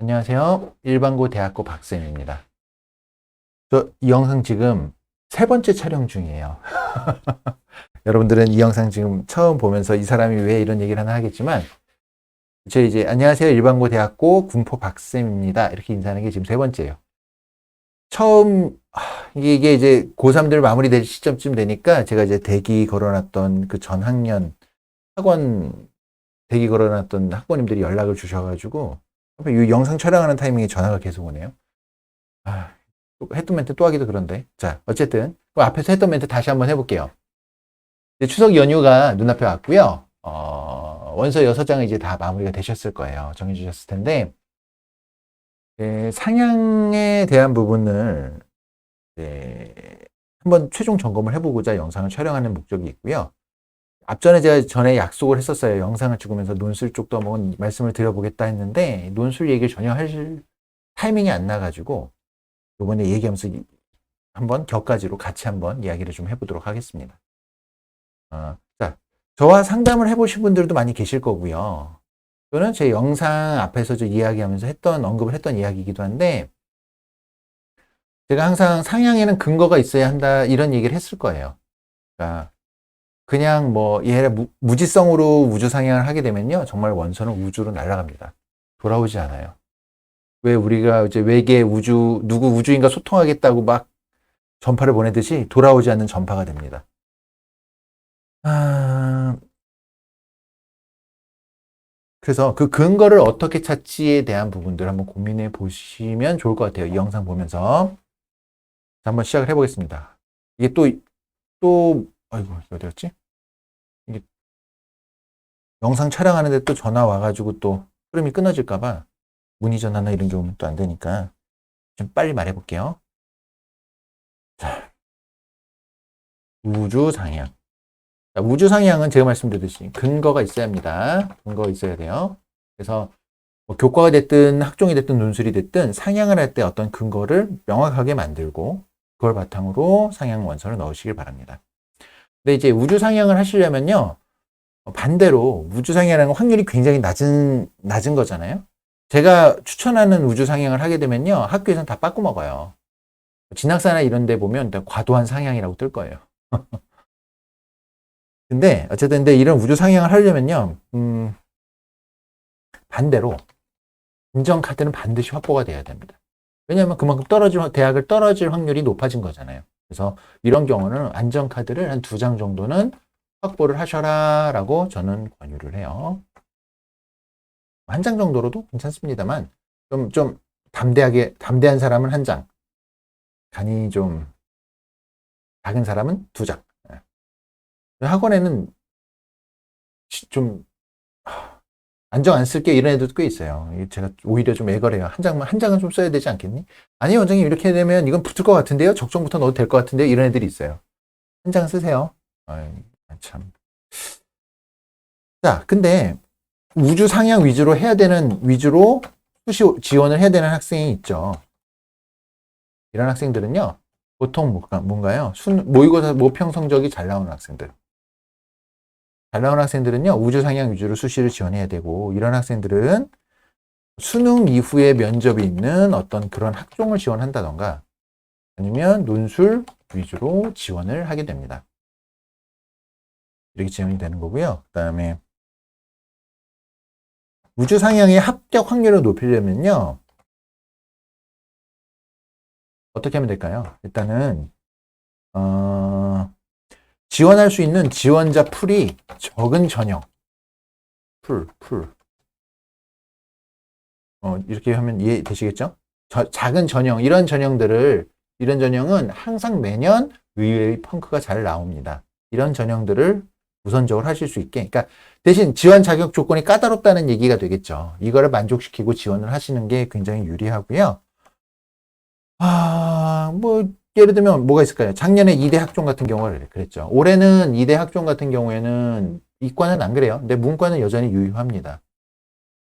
안녕하세요. 일반고 대학고 박쌤입니다. 이 영상 지금 세 번째 촬영 중이에요. 여러분들은 이 영상 지금 처음 보면서 이 사람이 왜 이런 얘기를 하나 하겠지만, 저 이제 안녕하세요. 일반고 대학고 군포 박쌤입니다. 이렇게 인사하는 게 지금 세 번째예요. 처음, 이게 이제 고3들 마무리될 시점쯤 되니까 제가 이제 대기 걸어놨던 그 전 학년 학원, 대기 걸어놨던 학부모님들이 연락을 주셔가지고, 이 영상 촬영하는 타이밍에 전화가 계속 오네요. 했던 멘트 또 하기도 그런데. 자, 어쨌든 앞에서 했던 멘트 다시 한번 해볼게요. 추석 연휴가 눈앞에 왔고요. 원서 6장은 이제 다 마무리가 되셨을 거예요. 정해주셨을 텐데, 상향에 대한 부분을 한번 최종 점검을 해보고자 영상을 촬영하는 목적이 있고요. 앞전에 제가 전에 약속을 했었어요. 영상을 찍으면서 논술 쪽도 한번 말씀을 드려보겠다 했는데, 논술 얘기를 전혀 할 타이밍이 안 나가지고, 이번에 얘기하면서 한번 격가지로 같이 한번 이야기를 좀 해보도록 하겠습니다. 자, 저와 상담을 해보신 분들도 많이 계실 거고요. 이거는 제 영상 앞에서 이야기하면서 언급을 했던 이야기이기도 한데, 제가 항상 상향에는 근거가 있어야 한다, 이런 얘기를 했을 거예요. 그러니까, 그냥 무지성으로 우주 상향을 하게 되면요, 정말 원서는 우주로 날아갑니다. 돌아오지 않아요. 왜 우리가 이제 외계 누구 우주인과 소통하겠다고 막 전파를 보내듯이 돌아오지 않는 전파가 됩니다. 그래서 그 근거를 어떻게 찾지에 대한 부분들 한번 고민해 보시면 좋을 것 같아요. 이 영상 보면서. 자, 한번 시작을 해보겠습니다. 이게 아이고, 어디였지? 이게 영상 촬영하는데 또 전화 와가지고 또 흐름이 끊어질까봐 문의 전화나 이런 게 오면 또 안 되니까 좀 빨리 말해볼게요. 자, 우주 상향. 자, 우주 상향은 제가 말씀드렸듯이 근거가 있어야 합니다. 근거가 있어야 돼요. 그래서 교과가 됐든 학종이 됐든 논술이 됐든 상향을 할 때 어떤 근거를 명확하게 만들고 그걸 바탕으로 상향 원서를 넣으시길 바랍니다. 근데 이제 우주 상향을 하시려면요, 반대로 우주 상향이라는 확률이 굉장히 낮은 거잖아요. 제가 추천하는 우주 상향을 하게 되면요, 학교에서는 다 빠꾸 먹어요. 진학사나 이런 데 보면 과도한 상향이라고 뜰 거예요. 근데 어쨌든 이런 우주 상향을 하려면요, 반대로 인정카드는 반드시 확보가 돼야 됩니다. 왜냐하면 그만큼 대학을 떨어질 확률이 높아진 거잖아요. 그래서 이런 경우는 안전카드를 한 2장 정도는 확보를 하셔라 라고 저는 권유를 해요. 1장 정도로도 괜찮습니다만, 좀 담대한 사람은 1장, 간이 좀 작은 사람은 2장. 학원에는 좀 안정 안 쓸게 이런 애들도 꽤 있어요. 제가 오히려 좀 애걸해요. 한 장은 좀 써야 되지 않겠니? 아니, 원장님 이렇게 되면 이건 붙을 것 같은데요? 적정부터 넣어도 될 것 같은데요? 이런 애들이 있어요. 1장 쓰세요. 참. 자, 근데 우주 상향 위주로 수시 지원을 해야 되는 학생이 있죠. 이런 학생들은요, 보통 뭔가요? 모의고사 모평 성적이 잘 나오는 학생들. 잘 나오는 학생들은요, 우주 상향 위주로 수시를 지원해야 되고, 이런 학생들은 수능 이후에 면접이 있는 어떤 그런 학종을 지원한다던가, 아니면 논술 위주로 지원을 하게 됩니다. 이렇게 지원이 되는 거고요. 그 다음에 우주 상향의 합격 확률을 높이려면요, 어떻게 하면 될까요? 일단은 지원할 수 있는 지원자 풀이 적은 전형, 이렇게 하면 이해되시겠죠? 작은 전형, 이런 전형은 항상 매년 의외의 펑크가 잘 나옵니다. 이런 전형들을 우선적으로 하실 수 있게, 그러니까 대신 지원 자격 조건이 까다롭다는 얘기가 되겠죠. 이거를 만족시키고 지원을 하시는 게 굉장히 유리하고요. 예를 들면 뭐가 있을까요? 작년에 이대 학종 같은 경우를 그랬죠. 올해는 이대 학종 같은 경우에는 이과는 안 그래요. 근데 문과는 여전히 유효합니다.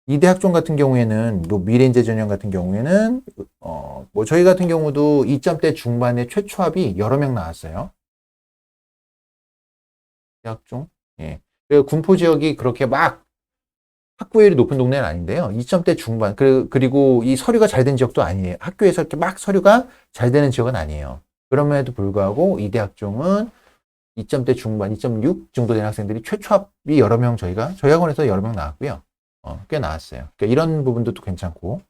이대 학종 같은 경우에는 미래인재 전형 같은 경우에는 저희 같은 경우도 2점대 중반에 최초 합이 여러 명 나왔어요. 학종. 예. 군포 지역이 그렇게 막 학부율이 높은 동네는 아닌데요. 2점대 중반. 그리고 이 서류가 잘 된 지역도 아니에요. 학교에서 이렇게 막 서류가 잘 되는 지역은 아니에요. 그럼에도 불구하고 이 대학종은 2점대 중반, 2.6 정도 된 학생들이 최초 합이 여러 명 저희 학원에서 여러 명 나왔고요. 꽤 나왔어요. 그러니까 이런 부분도 또 괜찮고.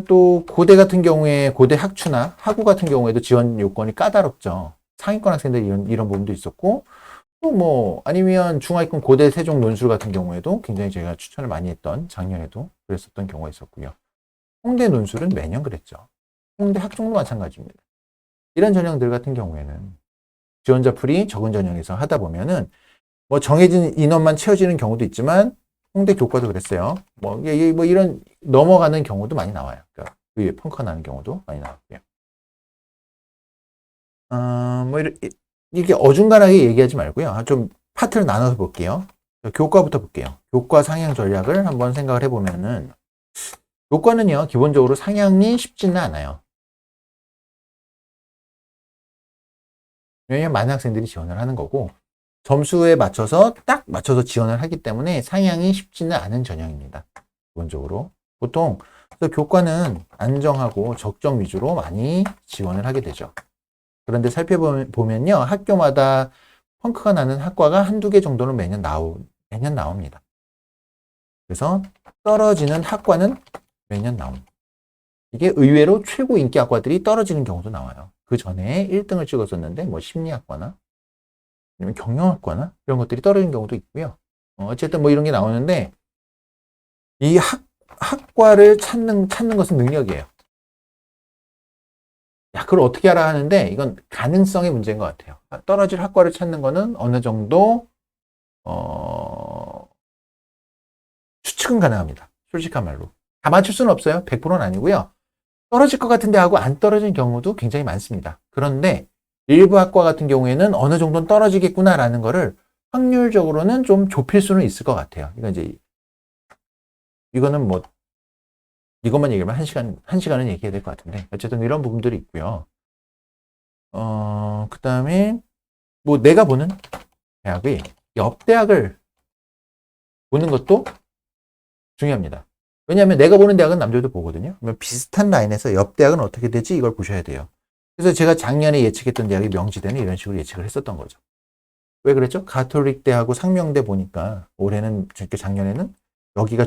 또 고대 같은 경우에 고대 학추나 하구 같은 경우에도 지원 요건이 까다롭죠. 상위권 학생들이 이런 부분도 있었고, 또 뭐 아니면 중하위권 고대 세종 논술 같은 경우에도 굉장히 제가 추천을 많이 했던 작년에도 그랬었던 경우가 있었고요. 홍대 논술은 매년 그랬죠. 홍대 학종도 마찬가지입니다. 이런 전형들 같은 경우에는 지원자 풀이 적은 전형에서 하다 보면은 뭐 정해진 인원만 채워지는 경우도 있지만 홍대 교과도 그랬어요. 뭐 이런 넘어가는 경우도 많이 나와요. 그러니까 위에 펑크 나는 경우도 많이 나왔고요. 뭐 이렇게 어중간하게 얘기하지 말고요. 좀 파트를 나눠서 볼게요. 교과부터 볼게요. 교과 상향 전략을 한번 생각을 해보면은 교과는요 기본적으로 상향이 쉽지는 않아요. 왜냐하면 많은 학생들이 지원을 하는 거고 점수에 맞춰서 딱 맞춰서 지원을 하기 때문에 상향이 쉽지는 않은 전형입니다. 기본적으로 보통 그래서 교과는 안정하고 적정 위주로 많이 지원을 하게 되죠. 그런데 살펴보면요 학교마다 펑크가 나는 학과가 한두 개 정도는 매년 나옵니다. 그래서 떨어지는 학과는 매년 나옵니다. 이게 의외로 최고 인기 학과들이 떨어지는 경우도 나와요. 그 전에 1등을 찍었었는데 뭐 심리학과나 아니면 경영학과나 이런 것들이 떨어지는 경우도 있고요. 어쨌든 뭐 이런 게 나오는데 이 학과를 찾는 것은 능력이에요. 야, 그걸 어떻게 알아 하는데 이건 가능성의 문제인 것 같아요. 떨어질 학과를 찾는 거는 어느 정도 추측은 가능합니다. 솔직한 말로. 다 맞출 수는 없어요. 100%는 아니고요. 떨어질 것 같은데 하고 안 떨어지는 경우도 굉장히 많습니다. 그런데 일부 학과 같은 경우에는 어느 정도는 떨어지겠구나라는 거를 확률적으로는 좀 좁힐 수는 있을 것 같아요. 이거는 뭐 이것만 얘기하면 한 시간은 얘기해야 될 것 같은데 어쨌든 이런 부분들이 있고요. 그 다음에 뭐 내가 보는 대학의 옆 대학을 보는 것도 중요합니다. 왜냐하면 내가 보는 대학은 남들도 보거든요. 그러면 비슷한 라인에서 옆 대학은 어떻게 되지 이걸 보셔야 돼요. 그래서 제가 작년에 예측했던 대학이 명지대는 이런 식으로 예측을 했었던 거죠. 왜 그랬죠? 가톨릭 대하고 상명대 보니까 올해는 작년에는 여기가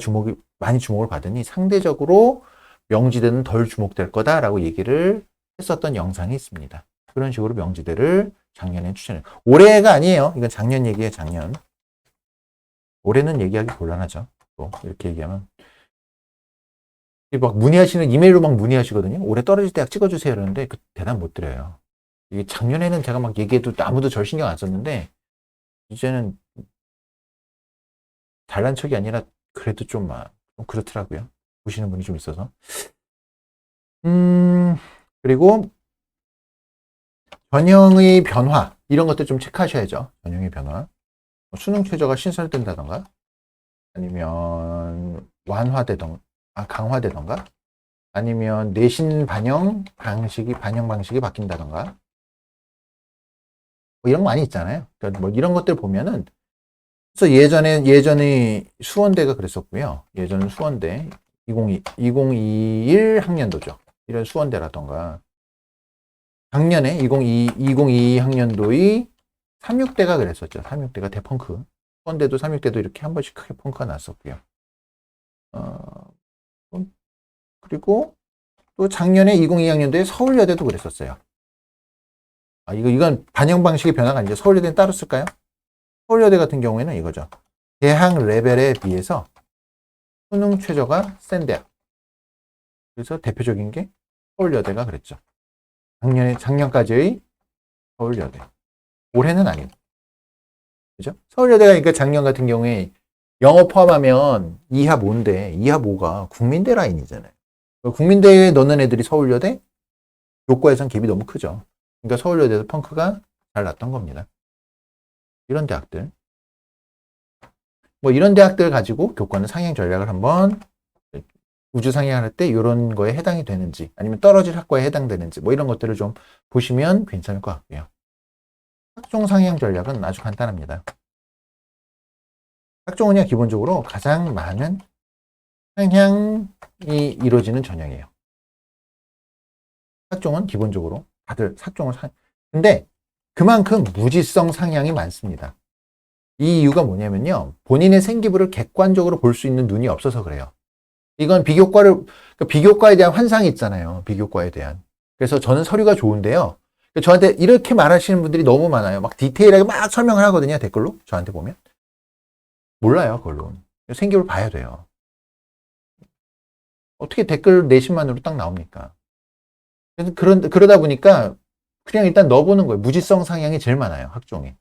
많이 주목을 받으니 상대적으로 명지대는 덜 주목될 거다라고 얘기를 했었던 영상이 있습니다. 그런 식으로 명지대를 작년에 추천해요. 올해가 아니에요. 이건 작년 얘기예요. 작년. 올해는 얘기하기 곤란하죠. 또 이렇게 얘기하면 막 문의하시는 이메일로 막 문의하시거든요. 올해 떨어질 대학 찍어주세요. 그러는데 그 대답 못 드려요. 이게 작년에는 제가 막 얘기해도 아무도 절 신경 안 썼는데 이제는 잘난 척이 아니라 그래도 좀 그렇더라고요. 보시는 분이 좀 있어서. 그리고 전형의 변화 이런 것들 좀 체크하셔야죠. 전형의 변화. 수능 최저가 신설된다던가 아니면 강화되던가 아니면 내신 반영 방식이 바뀐다던가 뭐 이런 거 많이 있잖아요. 그러니까 뭐 이런 것들 보면은 그래서 예전에 수원대가 그랬었고요. 예전은 수원대 2021 학년도죠. 이런 수원대라던가 작년에 2022 학년도의 36대가 그랬었죠. 36대가 대펑크. 수원대도 36대도 이렇게 한 번씩 크게 펑크가 났었고요. 그리고 또 작년에 2022 학년도에 서울여대도 그랬었어요. 이건 반영 방식의 변화가 아니죠. 서울여대는 따로 쓸까요? 서울여대 같은 경우에는 이거죠. 대학 레벨에 비해서 수능 최저가 센 대학. 그래서 대표적인 게 서울여대가 그랬죠. 작년까지의 서울여대. 올해는 아니에요. 그죠? 서울여대가 그러니까 작년 같은 경우에 영어 포함하면 2합 5인데 2합 5가 국민대 라인이잖아요. 국민대에 넣는 애들이 서울여대? 교과에선 갭이 너무 크죠. 그러니까 서울여대에서 펑크가 잘 났던 겁니다. 이런 대학들. 뭐 이런 대학들 가지고 교과는 상향 전략을 한번 우주 상향할 때 이런 거에 해당이 되는지 아니면 떨어질 학과에 해당되는지 뭐 이런 것들을 좀 보시면 괜찮을 것 같고요. 학종 상향 전략은 아주 간단합니다. 학종은요, 기본적으로 가장 많은 상향이 이루어지는 전형이에요. 학종은 기본적으로 다들 학종을 근데 그만큼 무지성 상향이 많습니다. 이 이유가 뭐냐면요, 본인의 생기부를 객관적으로 볼 수 있는 눈이 없어서 그래요. 이건 비교과에 대한 환상이 있잖아요. 비교과에 대한. 그래서 저는 서류가 좋은데요. 저한테 이렇게 말하시는 분들이 너무 많아요. 막 디테일하게 막 설명을 하거든요. 댓글로. 저한테 보면. 몰라요, 그걸로. 생기부를 봐야 돼요. 어떻게 댓글 내신만으로 딱 나옵니까? 그러다 보니까 그냥 일단 넣어보는 거예요. 무지성 상향이 제일 많아요. 학종이.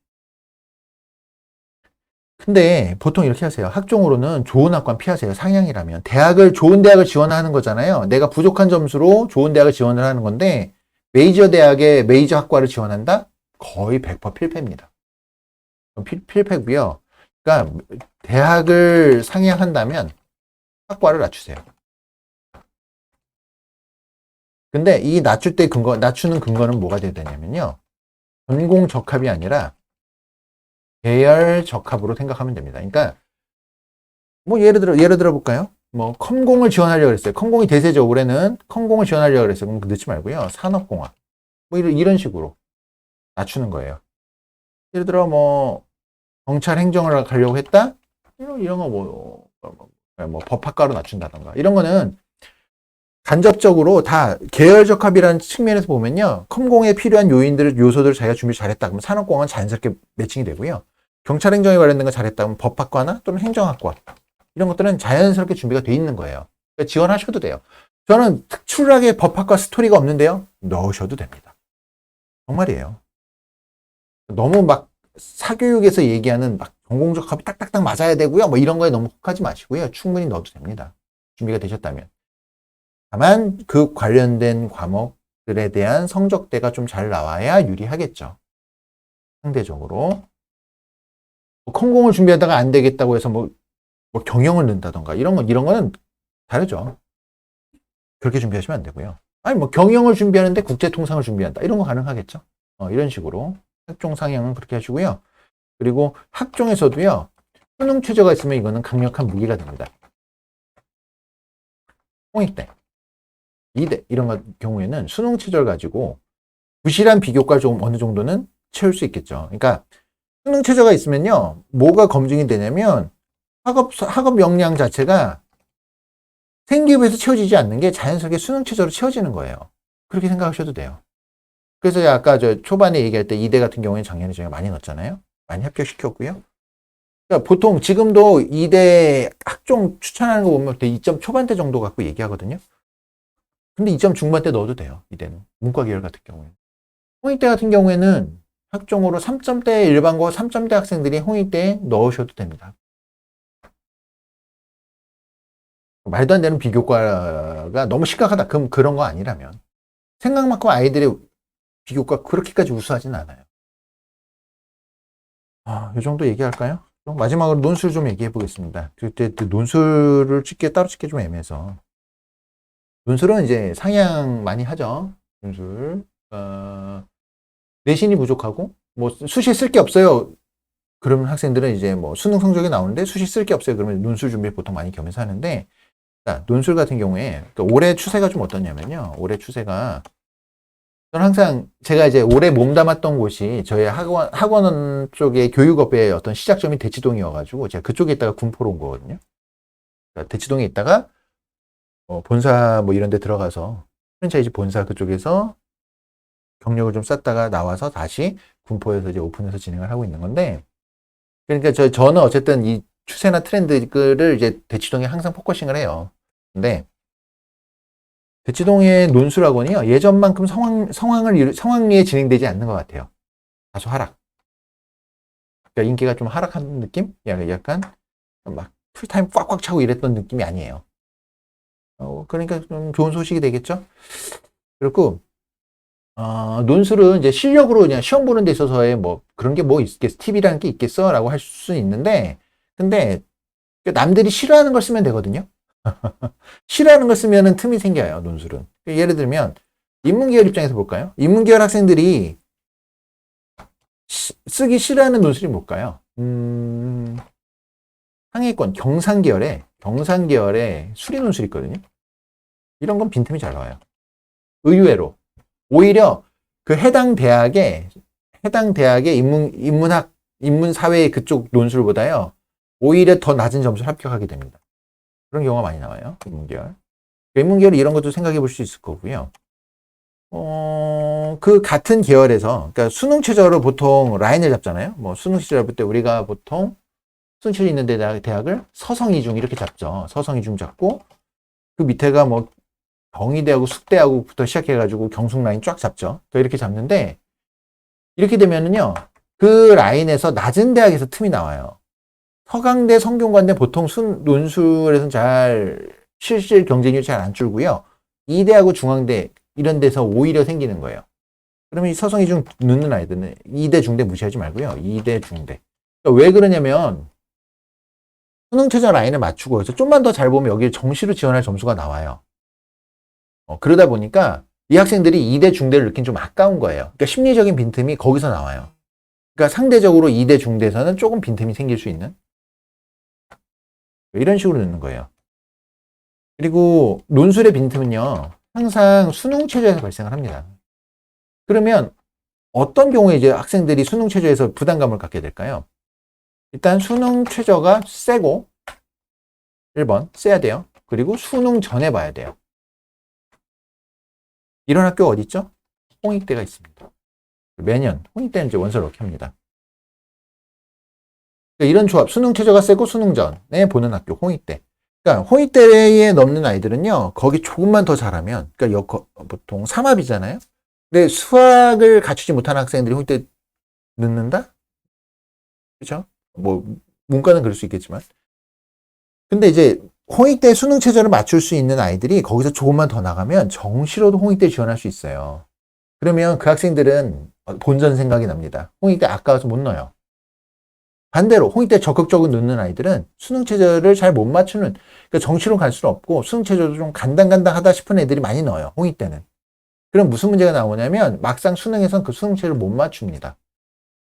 근데 보통 이렇게 하세요. 학종으로는 좋은 학과 피하세요. 상향이라면. 좋은 대학을 지원하는 거잖아요. 내가 부족한 점수로 좋은 대학을 지원을 하는 건데, 메이저 대학에 메이저 학과를 지원한다? 거의 100% 필패입니다. 필패고요. 그러니까 대학을 상향한다면 학과를 낮추세요. 근데 이 낮추는 근거는 뭐가 돼야 되냐면요. 전공 적합이 아니라 계열 적합으로 생각하면 됩니다. 그러니까 뭐 예를 들어 볼까요? 뭐 컴공을 지원하려고 그랬어요. 컴공이 대세죠. 올해는 컴공을 지원하려고 그랬어요. 그럼 넣지 말고요. 산업공학. 뭐 이런 식으로 낮추는 거예요. 예를 들어 뭐 경찰 행정을 가려고 했다? 이런 거 뭐 법학과로 낮춘다던가. 이런 거는 간접적으로 다 계열적합이라는 측면에서 보면요. 컴공에 필요한 요소들을 자기가 준비 잘했다. 그러면 산업공학은 자연스럽게 매칭이 되고요. 경찰 행정에 관련된 거 잘했다. 그러면 법학과나 또는 행정학과. 이런 것들은 자연스럽게 준비가 돼 있는 거예요. 그러니까 지원하셔도 돼요. 저는 특출나게 법학과 스토리가 없는데요. 넣으셔도 됩니다. 정말이에요. 너무 막 사교육에서 얘기하는 막 전공적합이 딱딱딱 맞아야 되고요. 뭐 이런 거에 너무 혹하지 마시고요. 충분히 넣어도 됩니다. 준비가 되셨다면. 다만 그 관련된 과목들에 대한 성적대가 좀 잘 나와야 유리하겠죠. 상대적으로. 뭐 컴공을 준비하다가 안 되겠다고 해서 뭐 경영을 넣는다던가 이런 거는 다르죠. 그렇게 준비하시면 안 되고요. 아니 뭐 경영을 준비하는데 국제통상을 준비한다. 이런 거 가능하겠죠. 이런 식으로 학종 상향은 그렇게 하시고요. 그리고 학종에서도요. 수능 최저가 있으면 이거는 강력한 무기가 됩니다. 홍익대, 이대 이런 경우에는 수능 최저를 가지고 부실한 비교과 좀 어느 정도는 채울 수 있겠죠. 그러니까 수능 최저가 있으면요. 뭐가 검증이 되냐면 학업 역량 자체가 생기부에서 채워지지 않는 게 자연스럽게 수능 최저로 채워지는 거예요. 그렇게 생각하셔도 돼요. 그래서 아까 저 초반에 얘기할 때 이대 같은 경우에는 작년에 저희가 많이 넣었잖아요. 많이 합격시켰고요. 그러니까 보통 지금도 이대 학종 추천하는 거 보면 2점 초반대 정도 갖고 얘기하거든요. 근데 2점 중반대 넣어도 돼요. 이대는. 문과 계열 같은 경우에는. 홍익대 같은 경우에는 학종으로 3점대 일반고 3점대 학생들이 홍익대에 넣으셔도 됩니다. 말도 안 되는 비교과가 너무 심각하다. 그럼 그런 거 아니라면. 생각만큼 아이들의 비교과 그렇게까지 우수하진 않아요. 이 정도 얘기할까요? 마지막으로 논술 좀 얘기해 보겠습니다. 그때 논술을 따로 찍기 좀 애매해서. 논술은 이제 상향 많이 하죠. 논술. 내신이 부족하고, 뭐, 수시 쓸 게 없어요. 그러면 학생들은 이제 뭐 수능 성적이 나오는데 수시 쓸 게 없어요. 그러면 논술 준비 보통 많이 겸해서 하는데, 자, 논술 같은 경우에, 그러니까 올해 추세가 좀 어떠냐면요. 올해 추세가, 저는 항상 제가 이제 올해 몸담았던 곳이 저희 학원 쪽의 교육업의 어떤 시작점이 대치동이어가지고 제가 그쪽에 있다가 군포로 온 거거든요. 그러니까 대치동에 있다가 본사 뭐 이런 데 들어가서 프랜차이즈 본사 그쪽에서 경력을 좀 쌓다가 나와서 다시 군포에서 이제 오픈해서 진행을 하고 있는 건데, 그러니까 저는 어쨌든 이 추세나 트렌드를 이제 대치동에 항상 포커싱을 해요. 근데 대치동의 논술학원이요. 예전만큼 성황리에 진행되지 않는 것 같아요. 다소 하락. 그러니까 인기가 좀 하락한 느낌? 약간 막 풀타임 꽉꽉 차고 이랬던 느낌이 아니에요. 그러니까 좀 좋은 소식이 되겠죠? 그리고 논술은 이제 실력으로 그냥 시험 보는 데 있어서의 뭐 그런 게 뭐 있겠어? 팁이라는 게 있겠어? 라고 할 수 있는데, 근데 남들이 싫어하는 걸 쓰면 되거든요. 싫어하는 걸 쓰면은 틈이 생겨요, 논술은. 예를 들면, 인문계열 입장에서 볼까요? 인문계열 학생들이 쓰기 싫어하는 논술이 뭘까요? 상위권 경상계열에 수리 논술이 있거든요. 이런 건 빈틈이 잘 나와요. 의외로 오히려 그 해당 대학의 인문사회 그쪽 논술보다요, 오히려 더 낮은 점수를 합격하게 됩니다. 그런 경우가 많이 나와요. 인문계열. 인문계열 이런 것도 생각해 볼 수 있을 거고요. 그 같은 계열에서, 그러니까 수능 최저로 보통 라인을 잡잖아요. 뭐 수능 최저 잡을 때 우리가 보통 수능 최저 있는 대학을 서성이중 이렇게 잡죠. 서성이중 잡고 그 밑에가 뭐 경희대하고 숙대하고부터 시작해가지고 경숙 라인 쫙 잡죠. 또 이렇게 잡는데 이렇게 되면은요, 그 라인에서 낮은 대학에서 틈이 나와요. 서강대, 성균관대 보통 논술에서는 잘 실질 경쟁률이 잘 안 줄고요. 이대하고 중앙대 이런 데서 오히려 생기는 거예요. 그러면 이 서성이중 넣는 아이들은 이대 중대 무시하지 말고요. 이대 중대. 그러니까 왜 그러냐면 수능 최저 라인을 맞추고 해서 좀만 더 잘 보면 여기 정시로 지원할 점수가 나와요. 그러다 보니까 이 학생들이 이대 중대를 넣긴 좀 아까운 거예요. 그러니까 심리적인 빈틈이 거기서 나와요. 그러니까 상대적으로 이대 중대에서는 조금 빈틈이 생길 수 있는 이런 식으로 넣는 거예요. 그리고 논술의 빈틈은요, 항상 수능 최저에서 발생을 합니다. 그러면 어떤 경우에 이제 학생들이 수능 최저에서 부담감을 갖게 될까요? 일단 수능 최저가 세고 1번 세야 돼요. 그리고 수능 전에 봐야 돼요. 이런 학교 어디 있죠? 홍익대가 있습니다. 매년 홍익대는 이제 원서를 넣게 합니다. 이런 조합, 수능 최저가 세고 수능 전에 보는 학교 홍익대. 그러니까 홍익대에 넣는 아이들은요, 거기 조금만 더 잘하면, 그러니까 보통 3합이잖아요. 근데 수학을 갖추지 못하는 학생들이 홍익대 넣는다? 그렇죠? 뭐 문과는 그럴 수 있겠지만. 근데 이제 홍익대 수능 최저를 맞출 수 있는 아이들이 거기서 조금만 더 나가면 정시로도 홍익대 지원할 수 있어요. 그러면 그 학생들은 본전 생각이 납니다. 홍익대 아까워서 못 넣어요. 반대로 홍익대 적극적으로 넣는 아이들은 수능 최저를 잘 못 맞추는, 그러니까 정시로 갈 수는 없고 수능 최저도 좀 간당간당하다 싶은 애들이 많이 넣어요. 홍익대는. 그럼 무슨 문제가 나오냐면 막상 수능에선 그 수능 최저를 못 맞춥니다.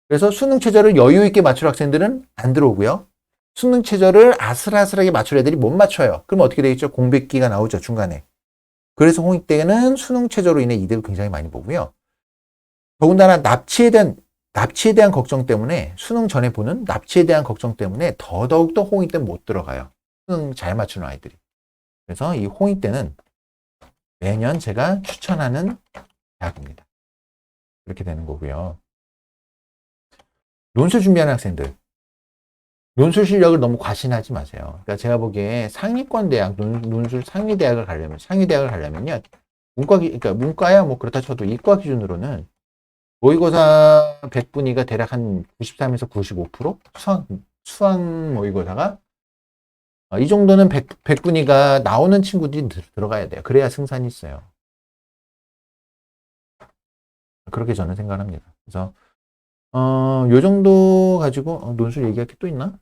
그래서 수능 최저를 여유 있게 맞출 학생들은 안 들어오고요. 수능 최저를 아슬아슬하게 맞출 애들이 못 맞춰요. 그럼 어떻게 되겠죠? 공백기가 나오죠, 중간에. 그래서 홍익대는 수능 최저로 인해 이득을 굉장히 많이 보고요. 더군다나 납치에 대한 걱정 때문에, 수능 전에 보는 납치에 대한 걱정 때문에 더더욱더 홍익대 못 들어가요. 수능 잘 맞추는 아이들이. 그래서 이 홍익대는 매년 제가 추천하는 대학입니다. 이렇게 되는 거고요. 논술 준비하는 학생들, 논술 실력을 너무 과신하지 마세요. 그러니까 제가 보기에 상위권 대학, 논술 상위 대학을 가려면요, 그러니까 문과야 뭐 그렇다 쳐도 이과 기준으로는 모의고사 100분위가 대략 한 93에서 95%? 수학 모의고사가 이 정도는 100분위가 나오는 친구들이 들어가야 돼요. 그래야 승산이 있어요. 그렇게 저는 생각합니다. 그래서 요 정도 가지고 논술 얘기할 게 또 있나?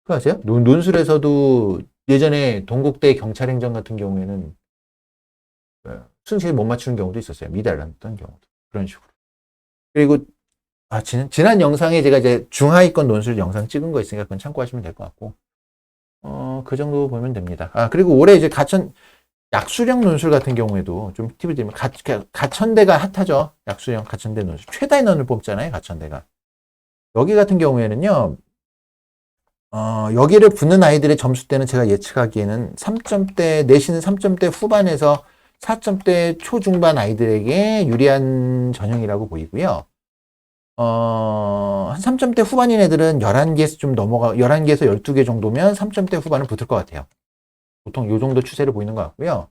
그거 아세요? 논술에서도 예전에 동국대 경찰행정 같은 경우에는 순서에 못 맞추는 경우도 있었어요. 미달났던 경우도. 그런 식으로. 그리고 지난 영상에 제가 이제 중하위권 논술 영상 찍은 거 있으니까 그건 참고하시면 될 것 같고, 그 정도 보면 됩니다. 그리고 올해 이제 약수령 논술 같은 경우에도 좀 팁을 드리면, 가천대가 핫하죠. 약수령, 가천대 논술. 최다 인원을 뽑잖아요, 가천대가. 여기 같은 경우에는요, 여기를 붙는 아이들의 점수대는 제가 예측하기에는 3점대, 내신은 3점대 후반에서 4점대 초중반 아이들에게 유리한 전형이라고 보이고요. 한 3점대 후반인 애들은 11개에서 11개에서 12개 정도면 3점대 후반은 붙을 것 같아요. 보통 요 정도 추세를 보이는 것 같고요.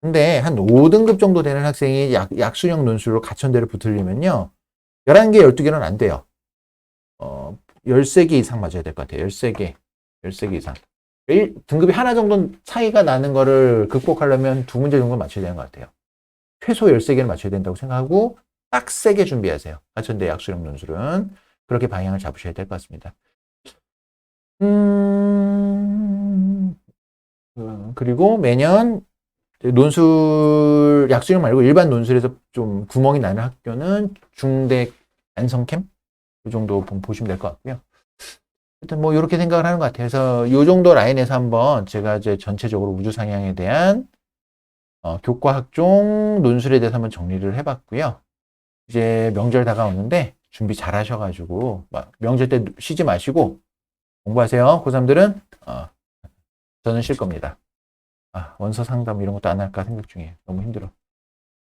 근데 한 5등급 정도 되는 학생이 약수령 논술로 가천대를 붙으려면요, 11개, 12개는 안 돼요. 13개 이상 맞아야 될 것 같아요. 13개 이상. 등급이 하나 정도 차이가 나는 거를 극복하려면 2문제 정도 맞춰야 되는 것 같아요. 최소 13개는 맞춰야 된다고 생각하고 딱 세게 준비하세요. 가천대 약수령 논술은. 그렇게 방향을 잡으셔야 될 것 같습니다. 그리고 매년 논술, 약수령 말고 일반 논술에서 좀 구멍이 나는 학교는 중대 안성캠 이 정도 보시면 될 것 같고요. 하여튼 뭐 이렇게 생각을 하는 것 같아요. 그래서 이 정도 라인에서 한번 제가 이제 전체적으로 우주 상향에 대한 교과 학종 논술에 대해서 한번 정리를 해봤고요. 이제 명절 다가오는데 준비 잘 하셔가지고 명절 때 쉬지 마시고 공부하세요. 고3들은 저는 쉴 겁니다. 원서 상담 이런 것도 안 할까 생각 중이에요. 너무 힘들어.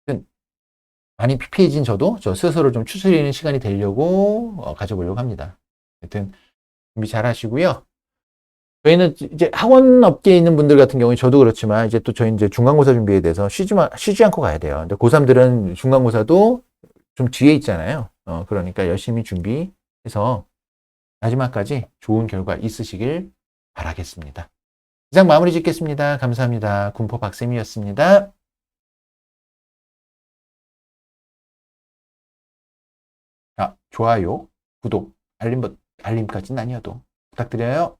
하여튼 많이 피폐해진 저 스스로 좀 추스리는 시간이 되려고 가져보려고 합니다. 하여튼 준비 잘 하시고요. 저희는 이제 학원 업계에 있는 분들 같은 경우에 저도 그렇지만 이제 또 저희 이제 중간고사 준비에 대해서 쉬지 않고 가야 돼요. 근데 고3들은 중간고사도 좀 뒤에 있잖아요. 그러니까 열심히 준비해서 마지막까지 좋은 결과 있으시길 바라겠습니다. 이상 마무리 짓겠습니다. 감사합니다. 군포 박쌤이었습니다. 좋아요, 구독, 알림까지는 아니어도 부탁드려요.